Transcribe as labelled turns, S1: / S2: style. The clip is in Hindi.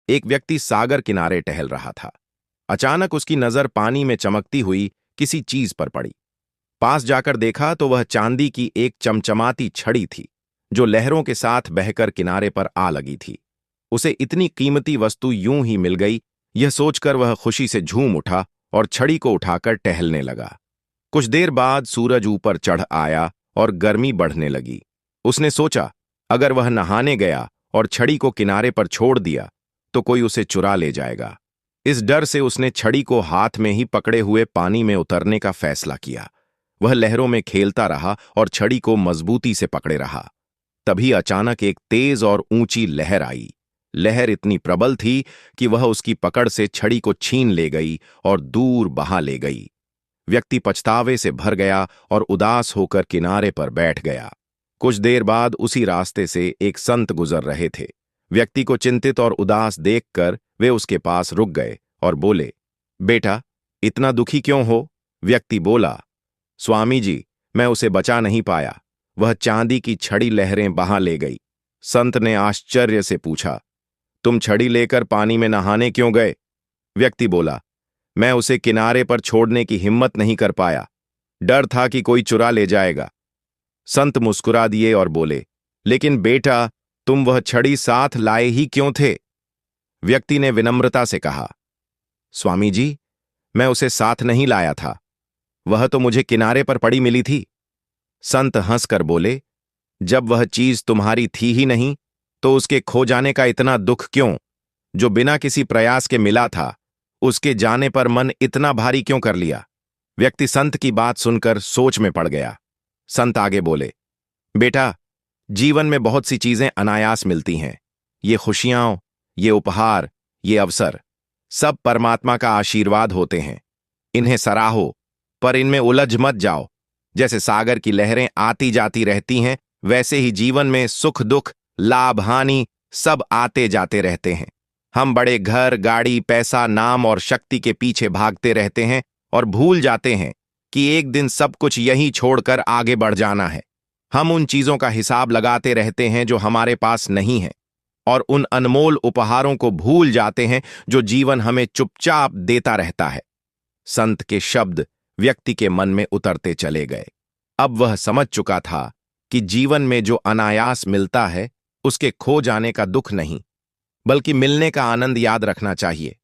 S1: एक व्यक्ति सागर किनारे टहल रहा था। अचानक उसकी नजर पानी में चमकती हुई किसी चीज पर पड़ी। पास जाकर देखा तो वह चांदी की एक चमचमाती छड़ी थी, जो लहरों के साथ बहकर किनारे पर आ लगी थी। उसे इतनी कीमती वस्तु यूं ही मिल गई, यह सोचकर वह खुशी से झूम उठा और छड़ी को उठाकर टहलने लगा। कुछ देर बाद सूरज ऊपर चढ़ आया और गर्मी बढ़ने लगी। उसने सोचा, अगर वह नहाने गया और छड़ी को किनारे पर छोड़ दिया तो कोई उसे चुरा ले जाएगा। इस डर से उसने छड़ी को हाथ में ही पकड़े हुए पानी में उतरने का फैसला किया। वह लहरों में खेलता रहा और छड़ी को मजबूती से पकड़े रहा। तभी अचानक एक तेज और ऊंची लहर आई। लहर इतनी प्रबल थी कि वह उसकी पकड़ से छड़ी को छीन ले गई और दूर बहा ले गई। व्यक्ति पछतावे से भर गया और उदास होकर किनारे पर बैठ गया। कुछ देर बाद उसी रास्ते से एक संत गुजर रहे थे। व्यक्ति को चिंतित और उदास देखकर वे उसके पास रुक गए और बोले, बेटा, इतना दुखी क्यों हो? व्यक्ति बोला, स्वामी जी, मैं उसे बचा नहीं पाया। वह चांदी की छड़ी लहरें बहा ले गई। संत ने आश्चर्य से पूछा, तुम छड़ी लेकर पानी में नहाने क्यों गए? व्यक्ति बोला, मैं उसे किनारे पर छोड़ने की हिम्मत नहीं कर पाया। डर था कि कोई चुरा ले जाएगा। संत मुस्कुरा दिए और बोले, लेकिन बेटा, तुम वह छड़ी साथ लाए ही क्यों थे? व्यक्ति ने विनम्रता से कहा, स्वामी जी, मैं उसे साथ नहीं लाया था। वह तो मुझे किनारे पर पड़ी मिली थी। संत हंसकर बोले, जब वह चीज तुम्हारी थी ही नहीं तो उसके खो जाने का इतना दुख क्यों? जो बिना किसी प्रयास के मिला था, उसके जाने पर मन इतना भारी क्यों कर लिया? व्यक्ति संत की बात सुनकर सोच में पड़ गया। संत आगे बोले, बेटा, जीवन में बहुत सी चीजें अनायास मिलती हैं। ये खुशियां, ये उपहार, ये अवसर, सब परमात्मा का आशीर्वाद होते हैं। इन्हें सराहो, पर इनमें उलझ मत जाओ। जैसे सागर की लहरें आती जाती रहती हैं, वैसे ही जीवन में सुख दुख, लाभ हानि सब आते जाते रहते हैं। हम बड़े घर, गाड़ी, पैसा, नाम और शक्ति के पीछे भागते रहते हैं और भूल जाते हैं कि एक दिन सब कुछ यहीं छोड़कर आगे बढ़ जाना है। हम उन चीजों का हिसाब लगाते रहते हैं जो हमारे पास नहीं है, और उन अनमोल उपहारों को भूल जाते हैं जो जीवन हमें चुपचाप देता रहता है। संत के शब्द व्यक्ति के मन में उतरते चले गए। अब वह समझ चुका था कि जीवन में जो अनायास मिलता है, उसके खो जाने का दुख नहीं, बल्कि मिलने का आनंद याद रखना चाहिए।